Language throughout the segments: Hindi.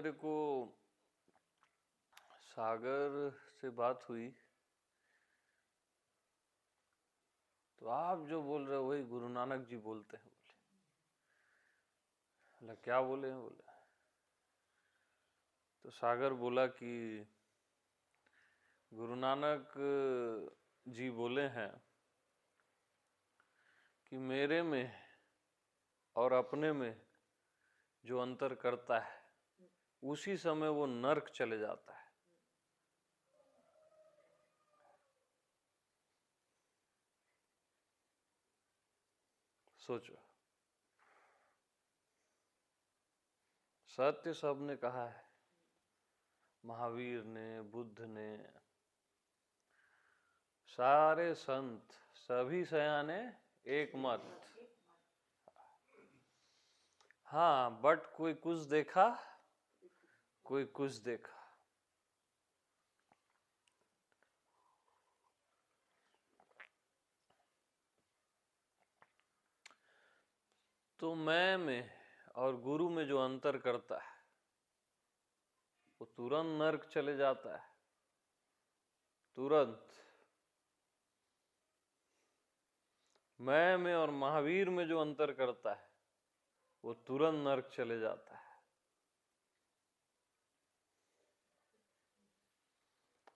मेरे को सागर से बात हुई, तो आप जो बोल रहे हो वही गुरु नानक जी बोलते हैं। बोले, बोला क्या बोले हैं? बोले तो सागर बोला कि गुरु नानक जी बोले हैं कि मेरे में और अपने में जो अंतर करता है उसी समय वो नर्क चले जाता है। सोचो, सत्य सबने कहा है, महावीर ने, बुद्ध ने, सारे संत, सभी सयाने एक मत। हाँ, बट कोई कुछ देखा, कोई कुछ देखा। तो मैं में और गुरु में जो अंतर करता है वो तुरंत नर्क चले जाता है, तुरंत। मैं में और महावीर में जो अंतर करता है वो तुरंत नर्क चले जाता है।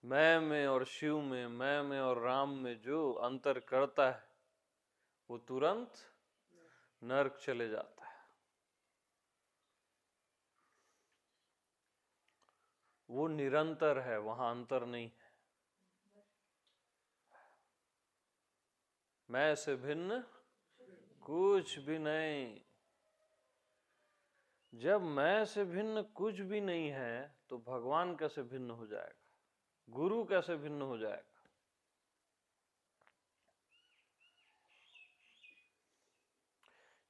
मैं में और शिव में, मैं में और राम में जो अंतर करता है वो तुरंत नर्क चले जाता है। वो निरंतर है, वहां अंतर नहीं है। मैं से भिन्न कुछ भी नहीं। जब मैं से भिन्न कुछ भी नहीं है तो भगवान कैसे भिन्न हो जाएगा? गुरु कैसे भिन्न हो जाएगा?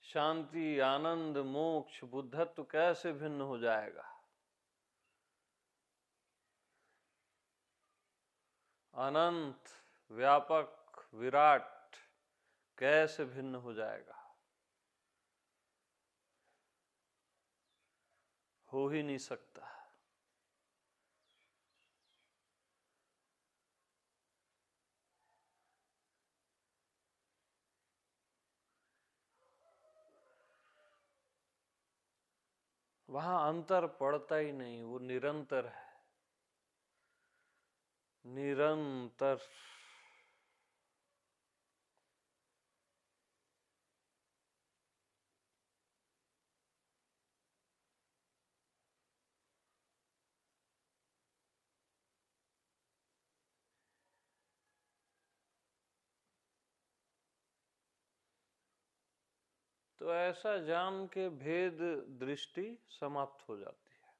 शांति, आनंद, मोक्ष, बुद्धत्व कैसे भिन्न हो जाएगा? अनंत, व्यापक, विराट कैसे भिन्न हो जाएगा? हो ही नहीं सकता। वहां अंतर पड़ता ही नहीं, वो निरंतर है, निरंतर। तो ऐसा जान के भेद दृष्टि समाप्त हो जाती है।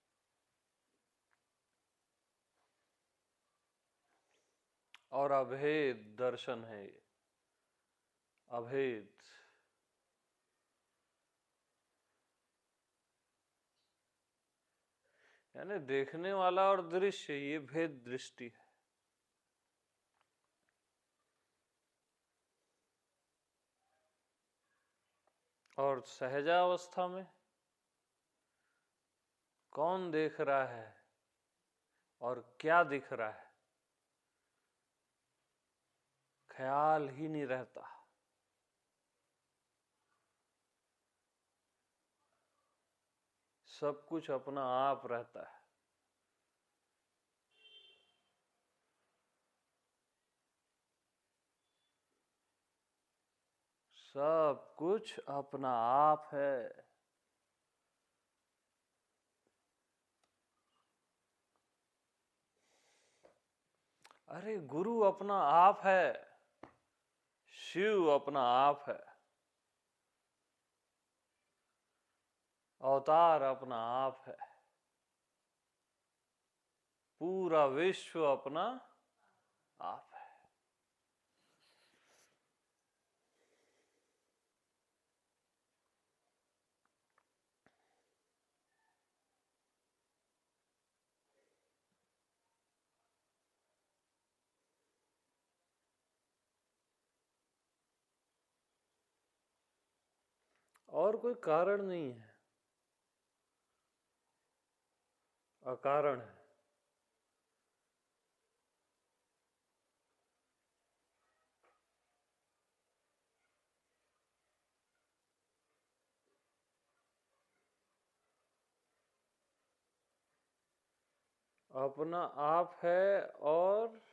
और अभेद दर्शन है ये, अभेद। यानी देखने वाला और दृश्य, ये भेद दृष्टि है। और सहजावस्था में कौन देख रहा है और क्या दिख रहा है, ख्याल ही नहीं रहता। सब कुछ अपना आप रहता है। सब कुछ अपना आप है। अरे गुरु अपना आप है, शिव अपना आप है, अवतार अपना आप है, पूरा विश्व अपना आप है। और कोई कारण नहीं है। अकारण है। अपना आप है और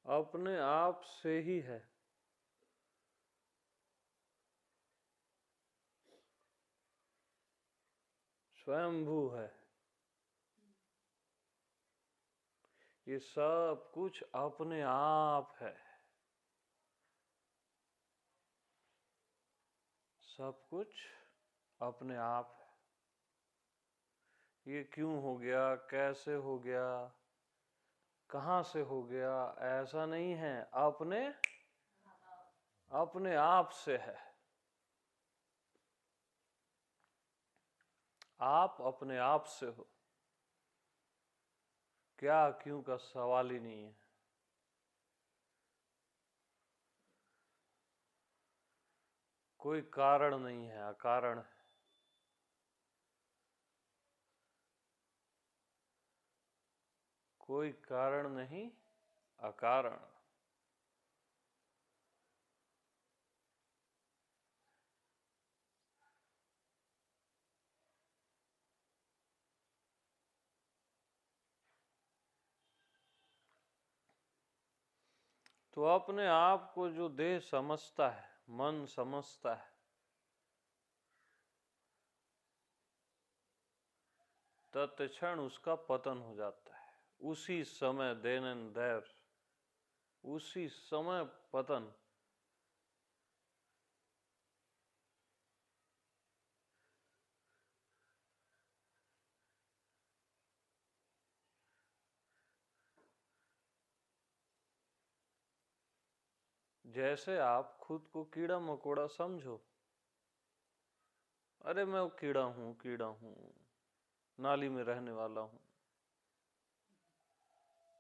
अपने आप से ही है। स्वयंभू है। ये सब कुछ अपने आप है। सब कुछ अपने आप है। ये क्यों हो गया, कैसे हो गया, कहां से हो गया, ऐसा नहीं है। अपने आप से है। आप अपने आप से हो। क्या क्यों का सवाल ही नहीं है। कोई कारण नहीं है, अकारण है। कोई कारण नहीं, अकारण। तो अपने आप को जो देह समझता है, मन समझता है, तत्क्षण उसका पतन हो जाता है। उसी समय देन एंड देयर, उसी समय पतन। जैसे आप खुद को कीड़ा मकोड़ा समझो। अरे मैं वो कीड़ा हूं, कीड़ा हूं, नाली में रहने वाला हूं।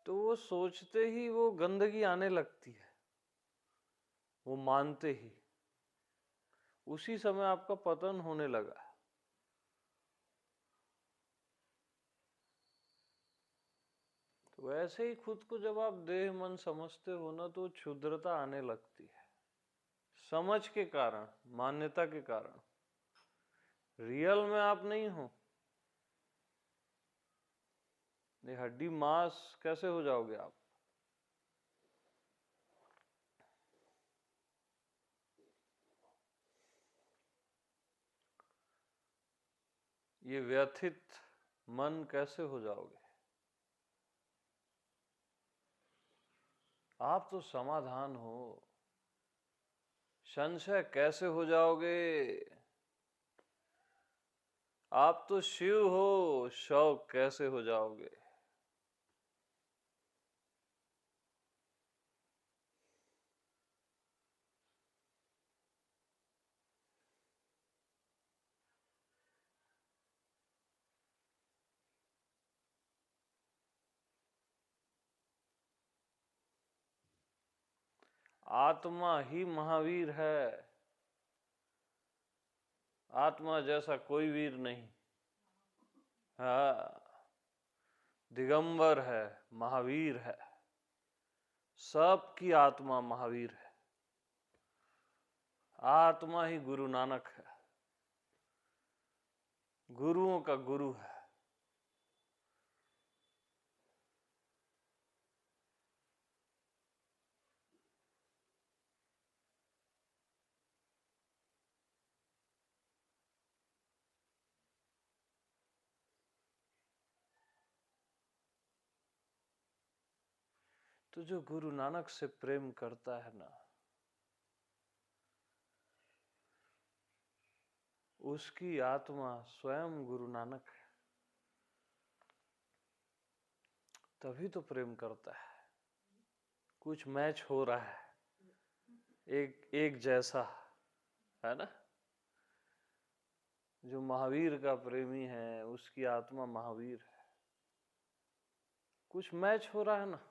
तो वो सोचते ही वो गंदगी आने लगती है। वो मानते ही उसी समय आपका पतन होने लगा। तो वैसे ही खुद को जब आप देह मन समझते हो ना, तो क्षुद्रता आने लगती है। समझ के कारण, मान्यता के कारण। रियल में आप नहीं हो। ये हड्डी मांस कैसे हो जाओगे आप? ये व्यथित मन कैसे हो जाओगे? आप तो समाधान हो। संशय कैसे हो जाओगे? आप तो शिव हो, शव कैसे हो जाओगे? आत्मा ही महावीर है। आत्मा जैसा कोई वीर नहीं। हाँ, दिगंबर है, महावीर है। सबकी आत्मा महावीर है। आत्मा ही गुरु नानक है। गुरुओं का गुरु है। तो जो गुरु नानक से प्रेम करता है ना, उसकी आत्मा स्वयं गुरु नानक है। तभी तो प्रेम करता है। कुछ मैच हो रहा है, एक जैसा है ना। जो महावीर का प्रेमी है, उसकी आत्मा महावीर है। कुछ मैच हो रहा है ना।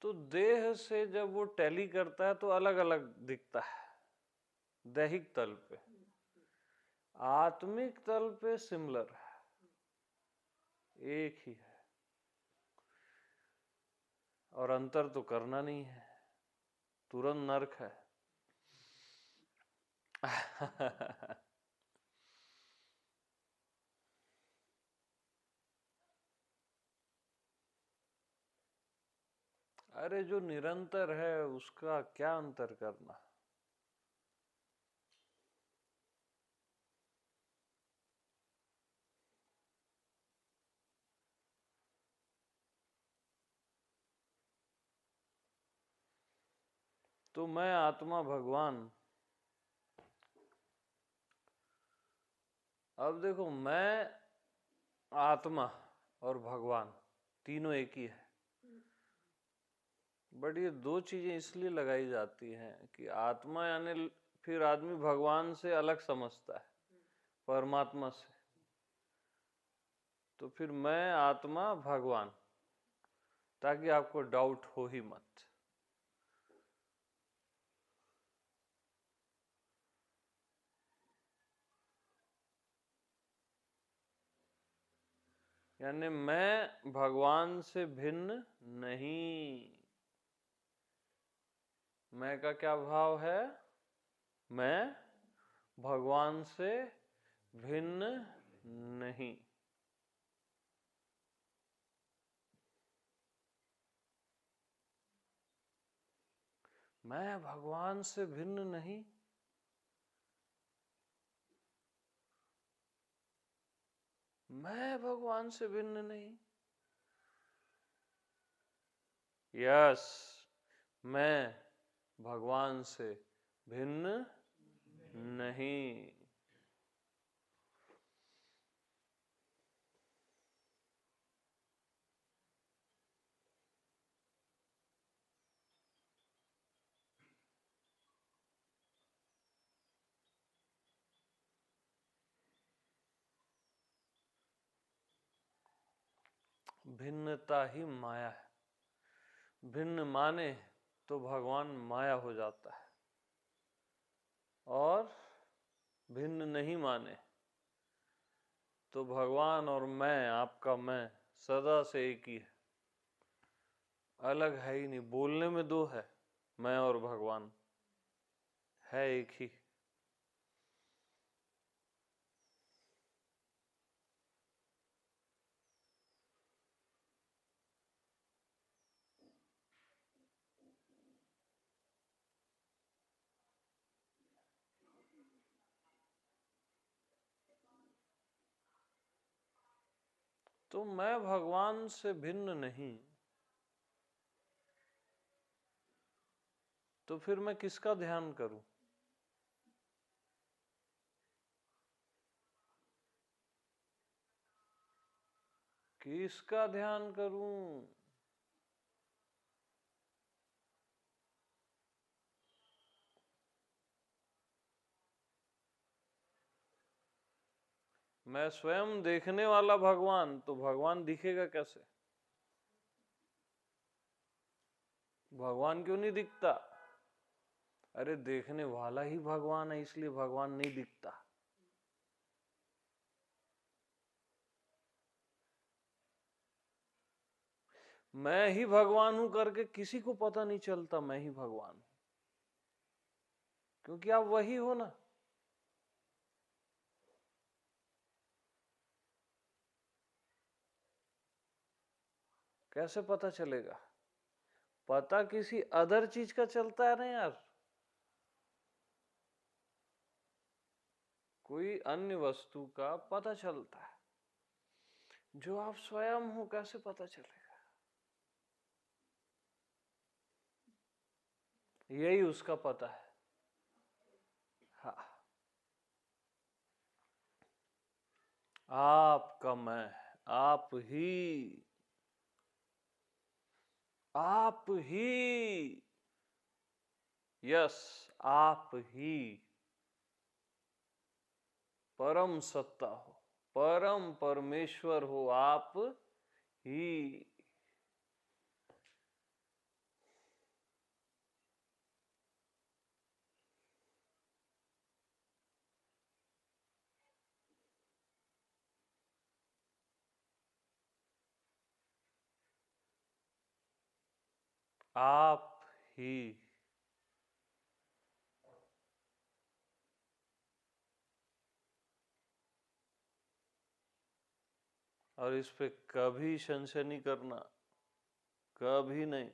तो देह से जब वो टैली करता है तो अलग अलग दिखता है दैहिक तल पे, आत्मिक तल पे सिमिलर है, एक ही है। और अंतर तो करना नहीं है, तुरंत नर्क है। अरे जो निरंतर है उसका क्या अंतर करना। तो मैं आत्मा भगवान, अब देखो मैं आत्मा और भगवान तीनों एक ही है, बट ये दो चीजें इसलिए लगाई जाती हैं कि आत्मा यानी फिर आदमी भगवान से अलग समझता है, परमात्मा से। तो फिर मैं आत्मा भगवान, ताकि आपको डाउट हो ही मत। यानी मैं भगवान से भिन्न नहीं। मैं का क्या भाव है? मैं भगवान से भिन्न नहीं। मैं भगवान से भिन्न नहीं। मैं भगवान से भिन्न नहीं। यस, मैं भगवान से भिन्न नहीं। भिन्नता ही माया है। भिन्न माने तो भगवान माया हो जाता है, और भिन्न नहीं माने तो भगवान और मैं, आपका मैं, सदा से एक ही है, अलग है ही नहीं। बोलने में दो है, मैं और भगवान है एक ही। तो मैं भगवान से भिन्न नहीं, तो फिर मैं किसका ध्यान करूं? किसका ध्यान करूं? मैं स्वयं देखने वाला भगवान, तो भगवान दिखेगा कैसे? भगवान क्यों नहीं दिखता? अरे देखने वाला ही भगवान है, इसलिए भगवान नहीं दिखता। मैं ही भगवान हूं करके किसी को पता नहीं चलता मैं ही भगवान हूं, क्योंकि आप वही हो ना। कैसे पता चलेगा? पता किसी अदर चीज का चलता है ना यार, कोई अन्य वस्तु का पता चलता है। जो आप स्वयं हो कैसे पता चलेगा? यही उसका पता है। हाँ, आपका मैं, आप ही, यस, आप ही परम सत्ता हो, परम परमेश्वर हो, आप ही। आप ही। और इस पे कभी संशय नहीं करना, कभी नहीं।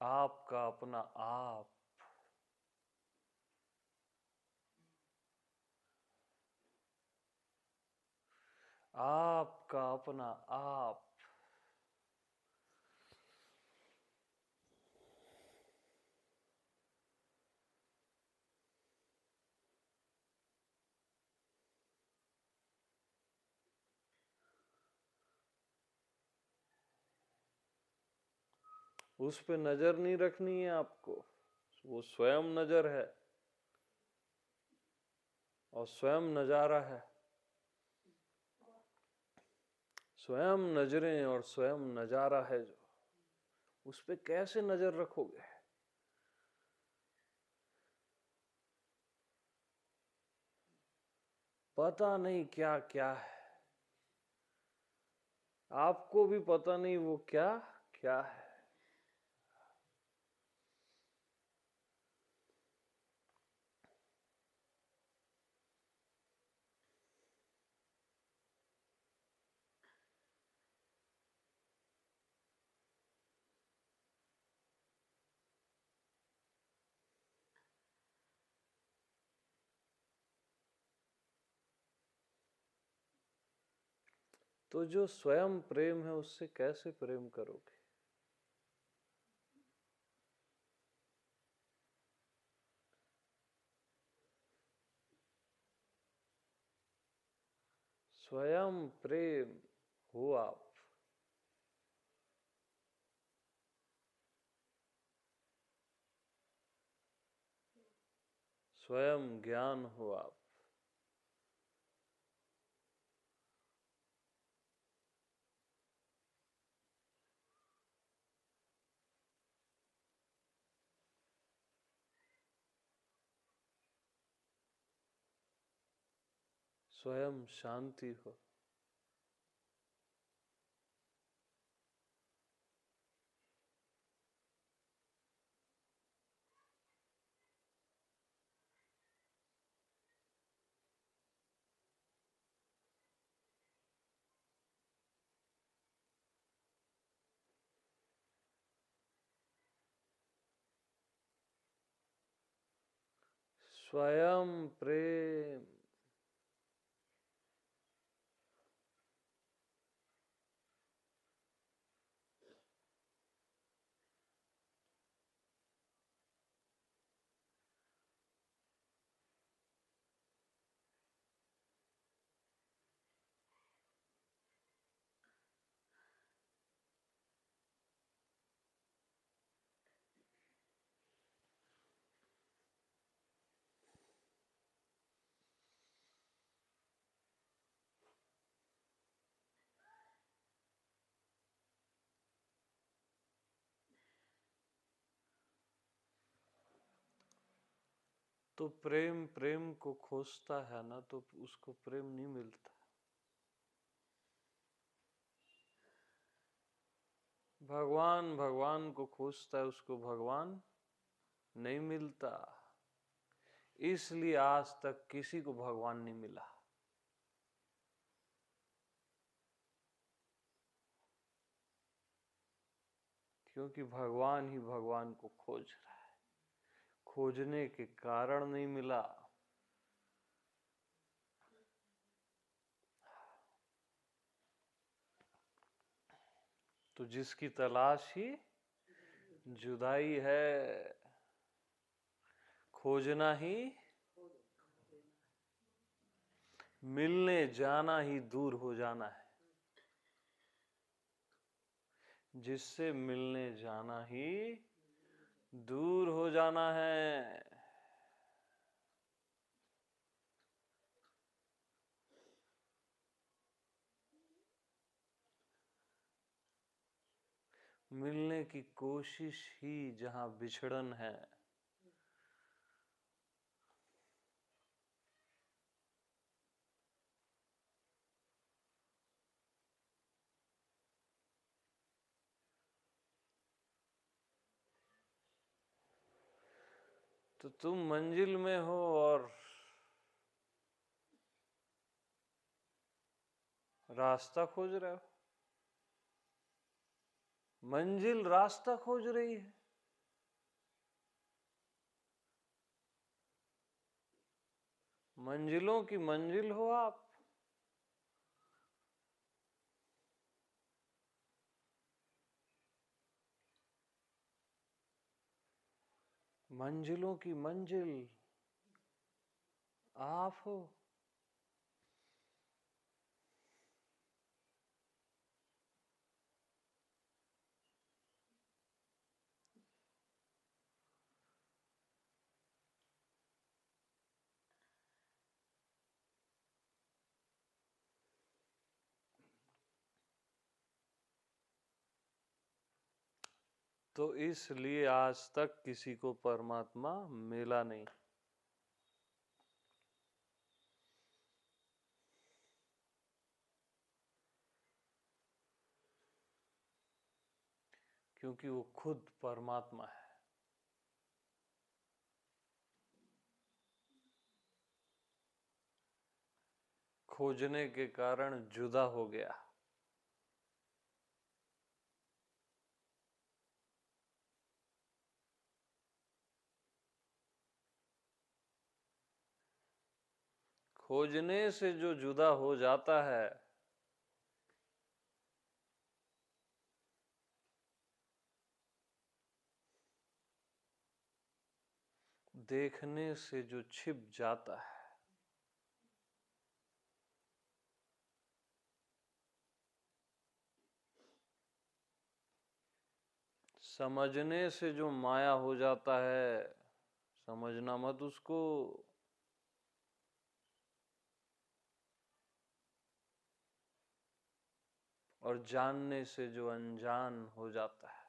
आपका अपना आप, आपका अपना आप। उस पे नजर नहीं रखनी है आपको, वो स्वयं नजर है और स्वयं नजारा है। स्वयं नजरें और स्वयं नजारा है जो, उस पे कैसे नजर रखोगे? पता नहीं क्या क्या है, आपको भी पता नहीं वो क्या क्या है। तो जो स्वयं प्रेम है उससे कैसे प्रेम करोगे? स्वयं प्रेम हो आप, स्वयं ज्ञान हो आप। स्वयं शांति हो। स्वयं प्रेम। तो प्रेम प्रेम को खोजता है ना, तो उसको प्रेम नहीं मिलता। भगवान भगवान को खोजता है, उसको भगवान नहीं मिलता। इसलिए आज तक किसी को भगवान नहीं मिला। क्योंकि भगवान ही भगवान को खोज रहा है, खोजने के कारण नहीं मिला। तो जिसकी तलाश ही जुदाई है, खोजना ही, मिलने जाना ही दूर हो जाना है। जिससे मिलने जाना ही दूर हो जाना है। मिलने की कोशिश ही जहां बिछड़न है। तो तुम मंजिल में हो और रास्ता खोज रहे हो। मंजिल रास्ता खोज रही है। मंजिलों की मंजिल हो आप। मंजिलों की मंजिल आप हो। तो इसलिए आज तक किसी को परमात्मा मिला नहीं। क्योंकि वो खुद परमात्मा है। खोजने के कारण जुदा हो गया। खोजने से जो जुदा हो जाता है, देखने से जो छिप जाता है, समझने से जो माया हो जाता है, समझना मत उसको। और जानने से जो अनजान हो जाता है,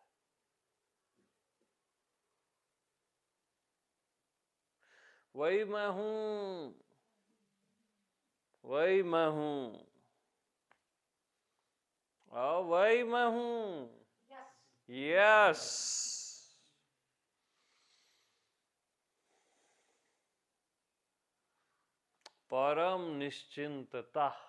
वही मैं हूं, वही मैं हूं, वही मैं हूं। यस। परम निश्चिंतता।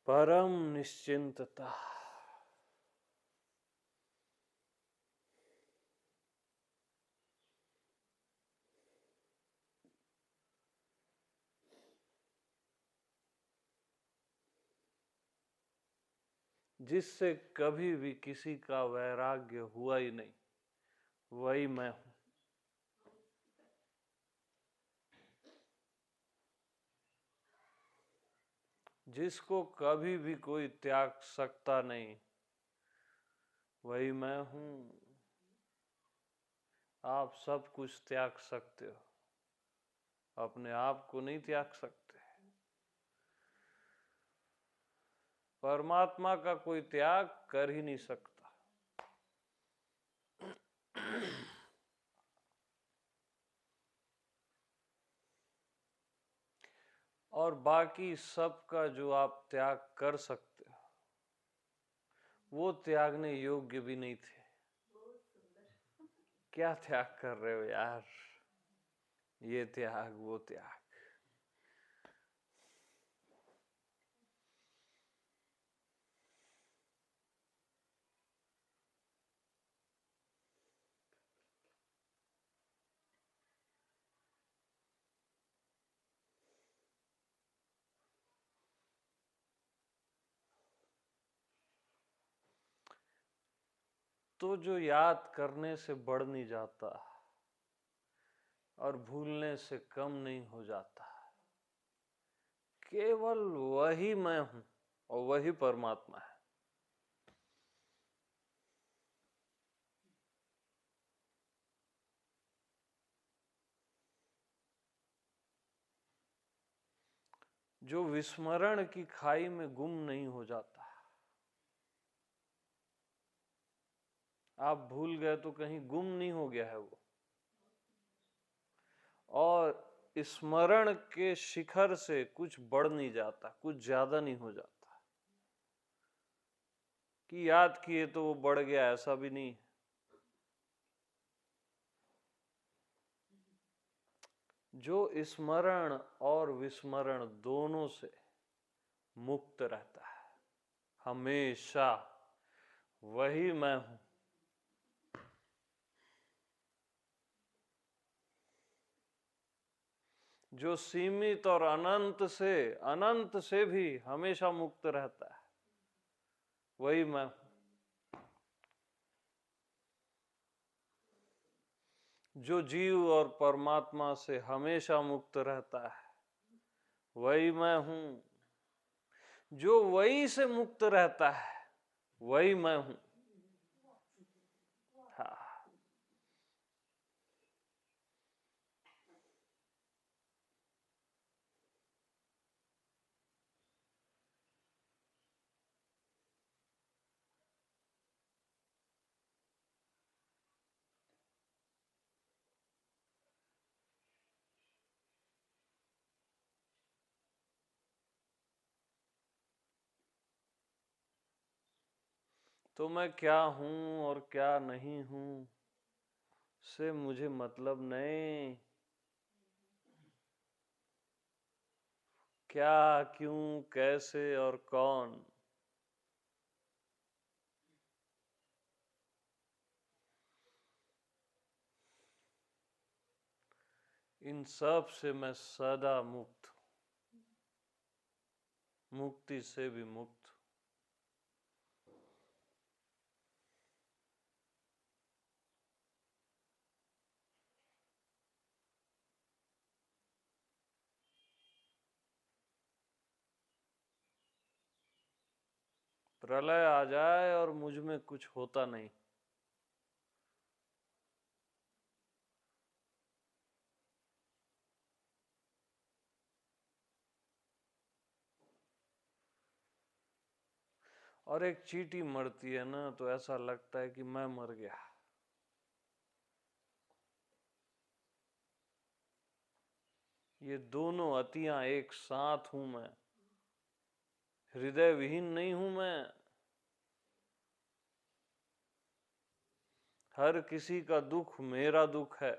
परम निश्चिंतता। जिससे कभी भी किसी का वैराग्य हुआ ही नहीं, वही मैं हूं। जिसको कभी भी कोई त्याग सकता नहीं, वही मैं हूं। आप सब कुछ त्याग सकते हो, अपने आप को नहीं त्याग सकते। परमात्मा का कोई त्याग कर ही नहीं सकता। और बाकी सब का जो आप त्याग कर सकते हो, वो त्यागने योग्य भी नहीं थे। क्या त्याग कर रहे हो यार, ये त्याग वो त्याग। तो जो याद करने से बढ़ नहीं जाता और भूलने से कम नहीं हो जाता, केवल वही मैं हूं और वही परमात्मा है। जो विस्मरण की खाई में गुम नहीं हो जाता। आप भूल गए तो कहीं गुम नहीं हो गया है वो। और स्मरण के शिखर से कुछ बढ़ नहीं जाता, कुछ ज्यादा नहीं हो जाता कि याद किए तो वो बढ़ गया, ऐसा भी नहीं। जो स्मरण और विस्मरण दोनों से मुक्त रहता है हमेशा, वही मैं हूं। जो सीमित और अनंत से भी हमेशा मुक्त रहता है, वही मैं हूं। जो जीव और परमात्मा से हमेशा मुक्त रहता है, वही मैं हूं। जो वही से मुक्त रहता है, वही मैं हूं। हाँ। तो मैं क्या हूं और क्या नहीं हूं से मुझे मतलब नहीं। क्या, क्यों, कैसे और कौन, इन सब से मैं सदा मुक्त हूं, मुक्ति से भी मुक्त। प्रलय आ जाए और मुझ में कुछ होता नहीं। और एक चींटी मरती है ना, तो ऐसा लगता है कि मैं मर गया। ये दोनों अतियां एक साथ हूं मैं, हृदय विहीन नहीं हूं मैं। हर किसी का दुख मेरा दुख है।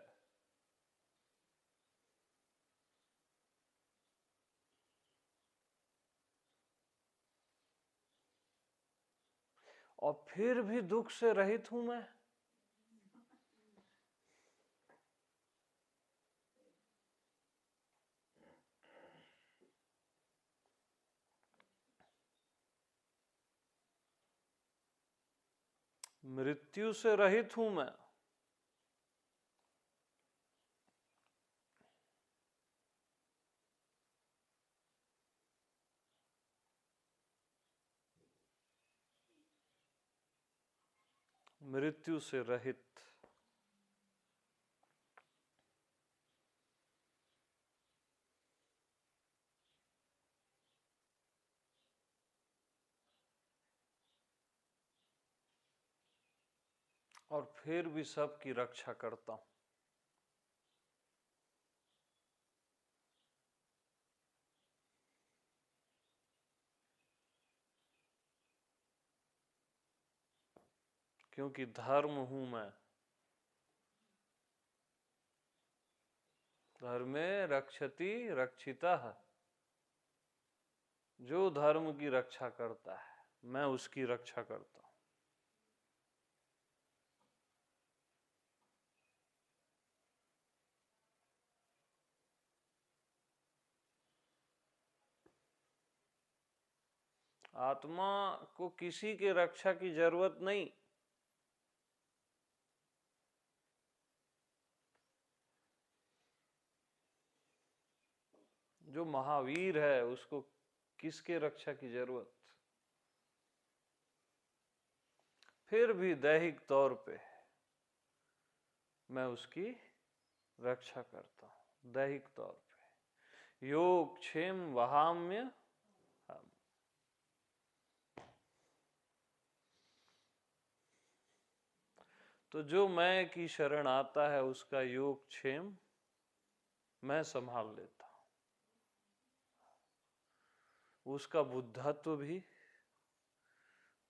और फिर भी दुख से रहित हूं मैं। मृत्यु से रहित हूं मैं। मृत्यु से रहित। और फिर भी सबकी रक्षा करता हूं। क्योंकि धर्म हूं मैं। धर्मे रक्षति रक्षितः। जो धर्म की रक्षा करता है, मैं उसकी रक्षा करता हूं। आत्मा को किसी के रक्षा की जरूरत नहीं। जो महावीर है उसको किसके रक्षा की जरूरत। फिर भी दैहिक तौर पे मैं उसकी रक्षा करता हूं, दैहिक तौर पे। योग क्षेम वहाम्य हम। तो जो मैं की शरण आता है, उसका योग क्षेम मैं संभाल लेता हूं। उसका बुद्धत्व भी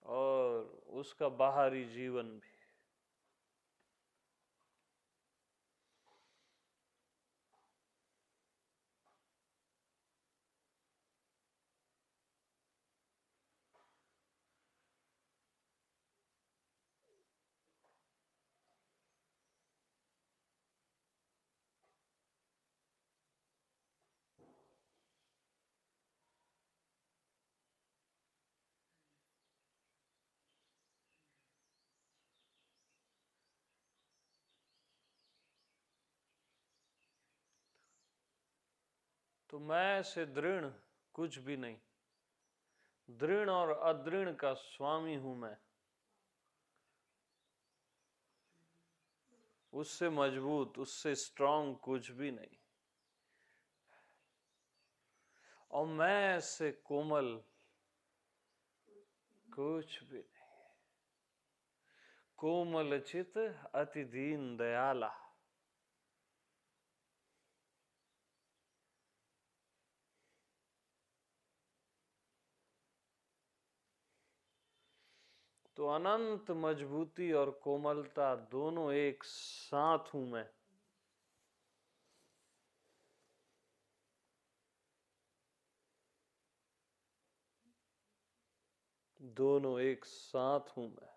और उसका बाहरी जीवन भी। तो मैं से दृढ़ कुछ भी नहीं, दृढ़ और अदृढ़ का स्वामी हूं मैं। उससे मजबूत, उससे स्ट्रांग कुछ भी नहीं। और मैं से कोमल कुछ भी नहीं। कोमल चित अति दीन दयाला। तो अनंत मजबूती और कोमलता दोनों एक साथ हूं मैं। दोनों एक साथ हूं मैं।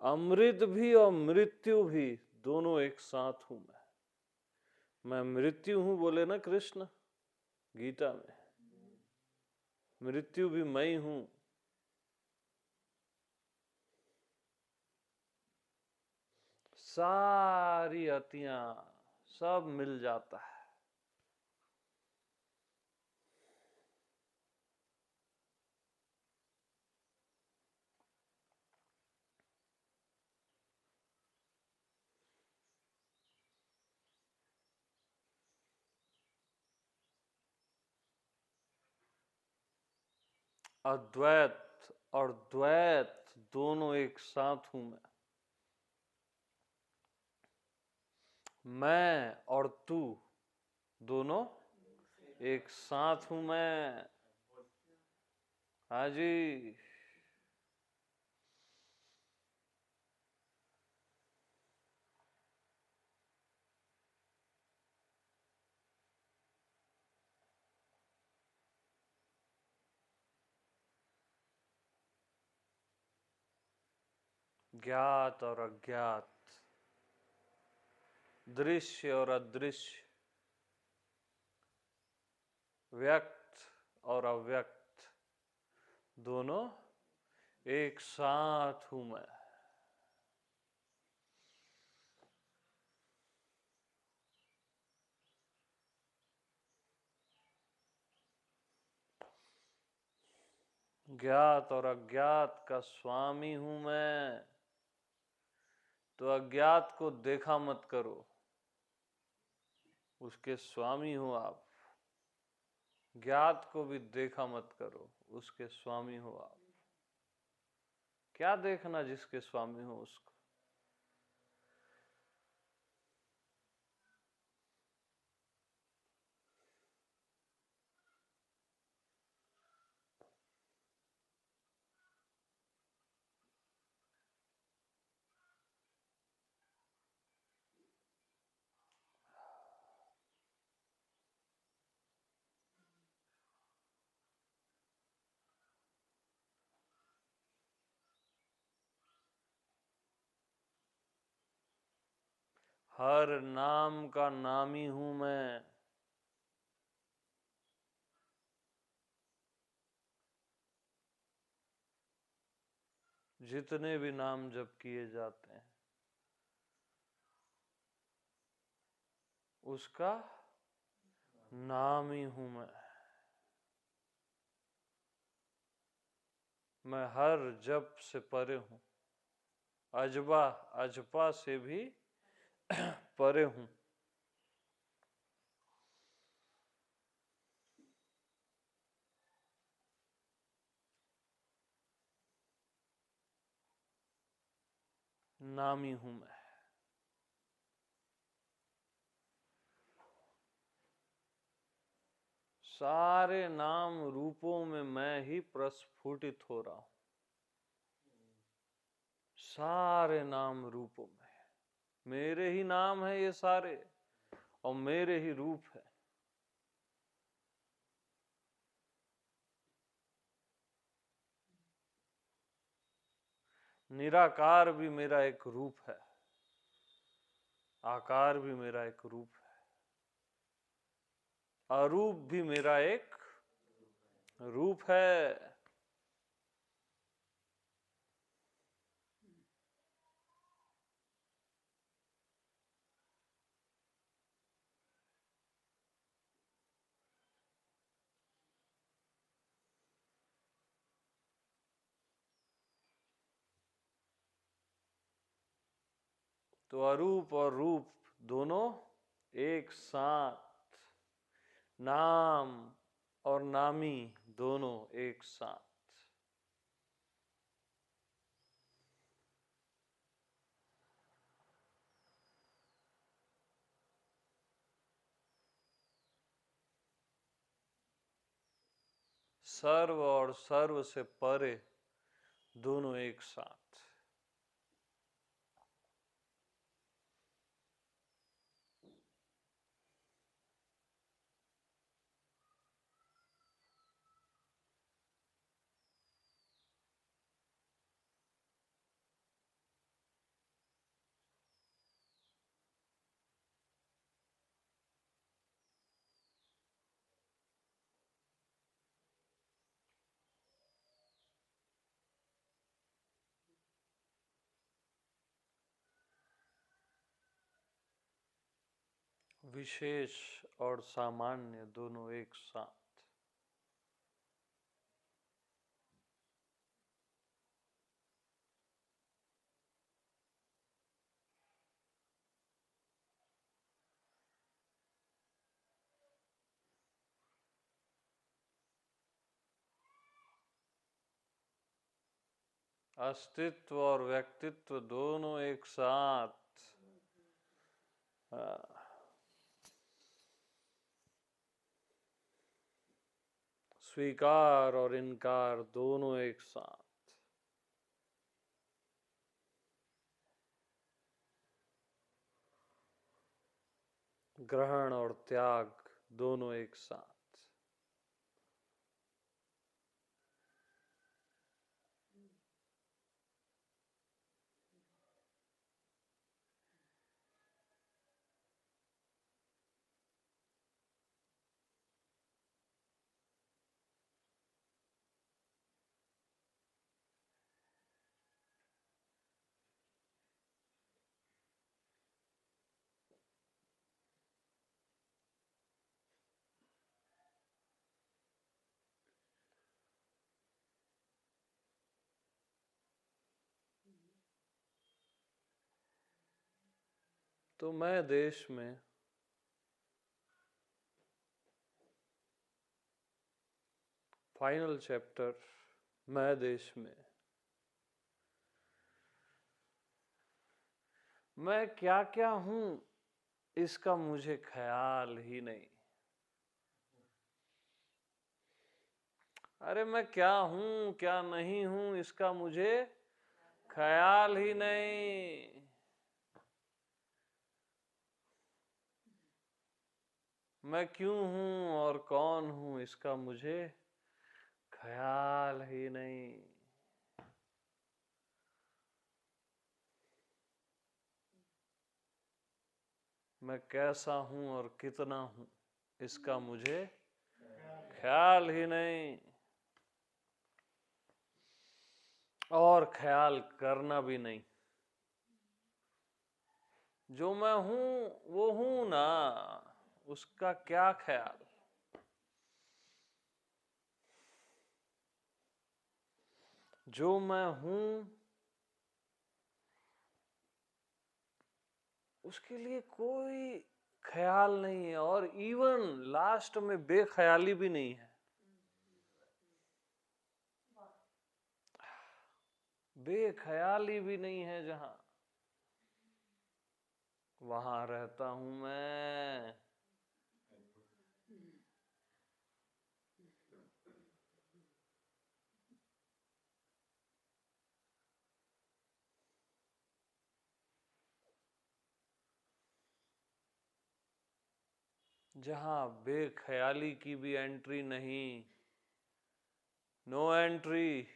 अमृत भी और मृत्यु भी दोनों एक साथ हूं मैं मृत्यु हूं बोले ना कृष्ण गीता में, मृत्यु भी मैं हूं। सारी अतियां सब मिल जाता है। अद्वैत और द्वैत दोनों एक साथ हूं मैं और तू दोनों एक साथ हूं मैं। हाँ जी। ज्ञात और अज्ञात, दृश्य और अदृश्य, व्यक्त और अव्यक्त दोनों एक साथ हूं मैं। ज्ञात और अज्ञात का स्वामी हूं मैं। तो अज्ञात को देखा मत करो, उसके स्वामी हो आप। ज्ञात को भी देखा मत करो, उसके स्वामी हो आप। क्या देखना जिसके स्वामी हो उसको। हर नाम का नामी हूं मैं। जितने भी नाम जप किए जाते हैं उसका नाम ही हूं मैं हर जप से परे हूं, अजबा अजपा से भी परे हूं। नामी हूं मैं। सारे नाम रूपों में मैं ही प्रस्फुटित हो रहा हूं। सारे नाम रूपों में मेरे ही नाम है ये सारे, और मेरे ही रूप है। निराकार भी मेरा एक रूप है, आकार भी मेरा एक रूप है, अरूप भी मेरा एक रूप है। तो अरूप और रूप दोनों एक साथ, नाम और नामी दोनों एक साथ। सर्व और सर्व से परे दोनों एक साथ। विशेष और सामान्य दोनों एक साथ। अस्तित्व और व्यक्तित्व दोनों एक साथ। स्वीकार और इनकार दोनों एक साथ। ग्रहण और त्याग दोनों एक साथ। तो मैं देश में फाइनल चैप्टर, मैं देश में मैं क्या क्या हूं इसका मुझे ख्याल ही नहीं। अरे मैं क्या हूं क्या नहीं हूं इसका मुझे ख्याल ही नहीं। मैं क्यों हूं और कौन हूं इसका मुझे ख्याल ही नहीं। मैं कैसा हूं और कितना हूं इसका मुझे ख्याल ही नहीं, और ख्याल करना भी नहीं। जो मैं हूं वो हूं ना, उसका क्या ख्याल। जो मैं हूं उसके लिए कोई ख्याल नहीं है, और इवन लास्ट में बेख्याली भी नहीं है। बेख्याली भी नहीं है, जहां वहां रहता हूं मैं। जहां बेख्याली की भी एंट्री नहीं, नो एंट्री।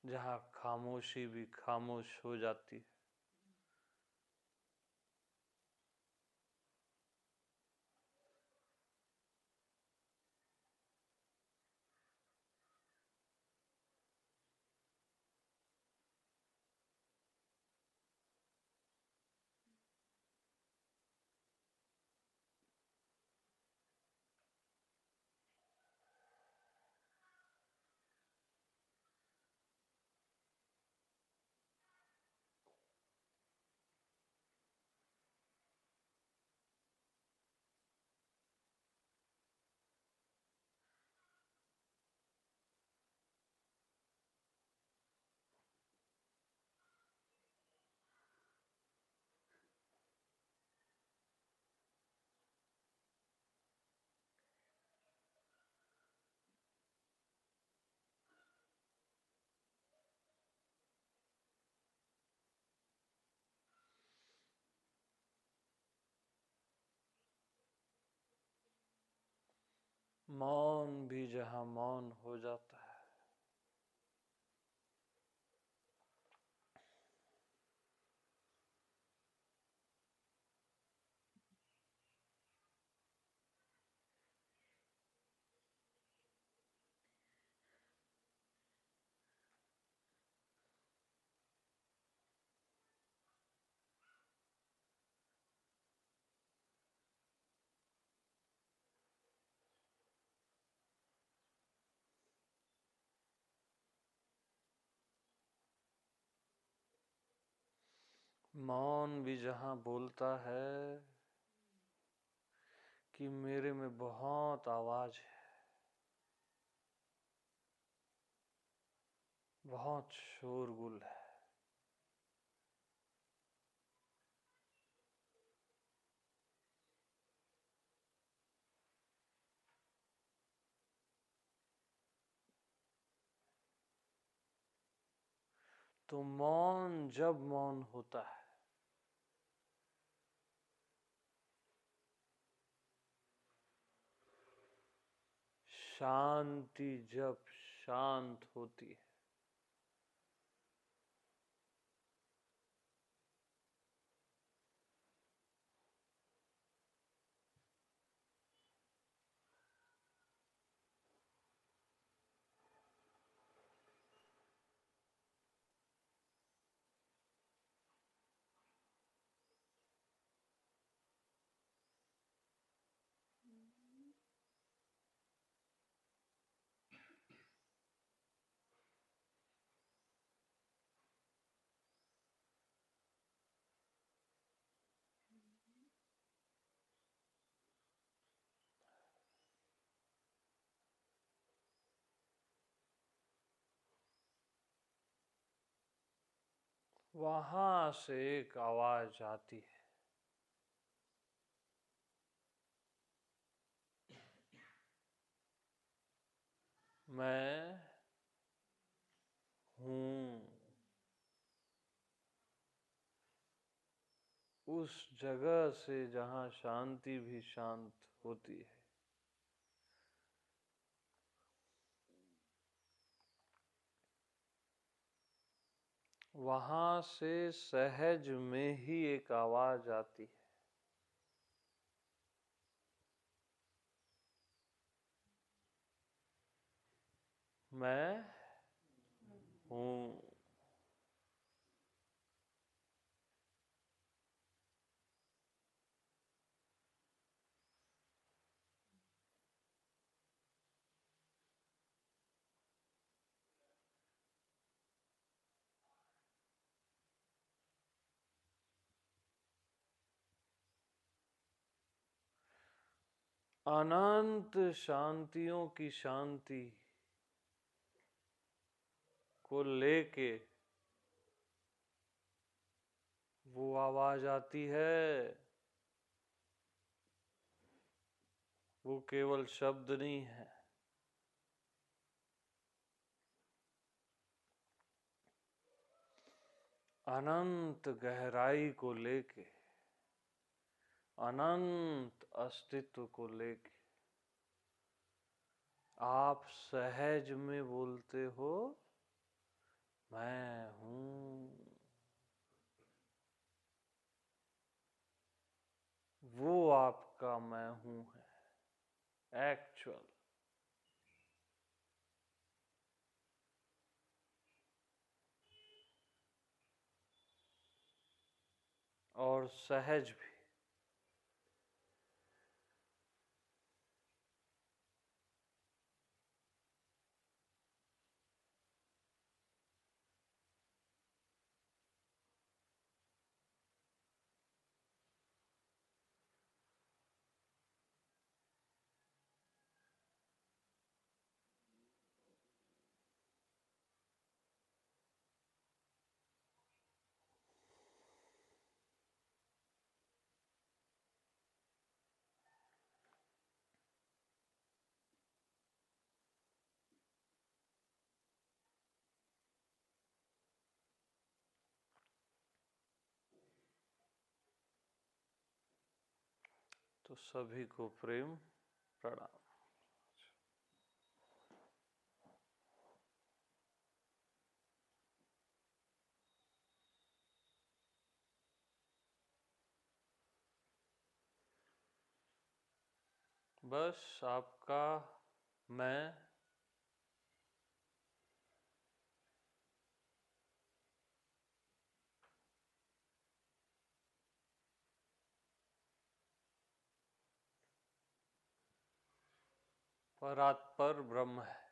जहां खामोशी भी खामोश हो जाती है। मौन भी जहां मौन हो जाता है। मौन भी जहां बोलता है कि मेरे में बहुत आवाज है, बहुत शोरगुल है। तो मौन जब मौन होता है, शांति जब शांत होती है, वहां से एक आवाज आती है, मैं हूं। उस जगह से जहां शांति भी शांत होती है। वहां से सहज में ही एक आवाज आती है, मैं हूं। अनंत शांतियों की शांति को लेके वो आवाज आती है, वो केवल शब्द नहीं है, अनंत गहराई को लेके, अनंत अस्तित्व को लेके आप सहज में बोलते हो, मैं हूं। वो आपका मैं हूं है एक्चुअल। और सहज भी। तो सभी को प्रेम प्रणाम। बस आपका मैं परात्पर ब्रह्म है।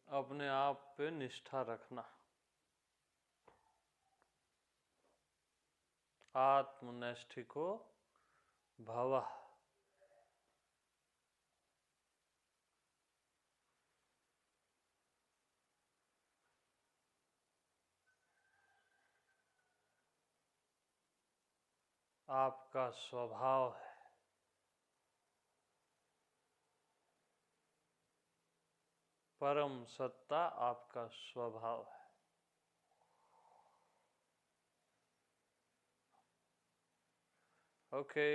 अपने आप पे निष्ठा रखना, आत्मनैष्ठिको भवः। आपका स्वभाव है। परम सत्ता आपका स्वभाव है। ओके।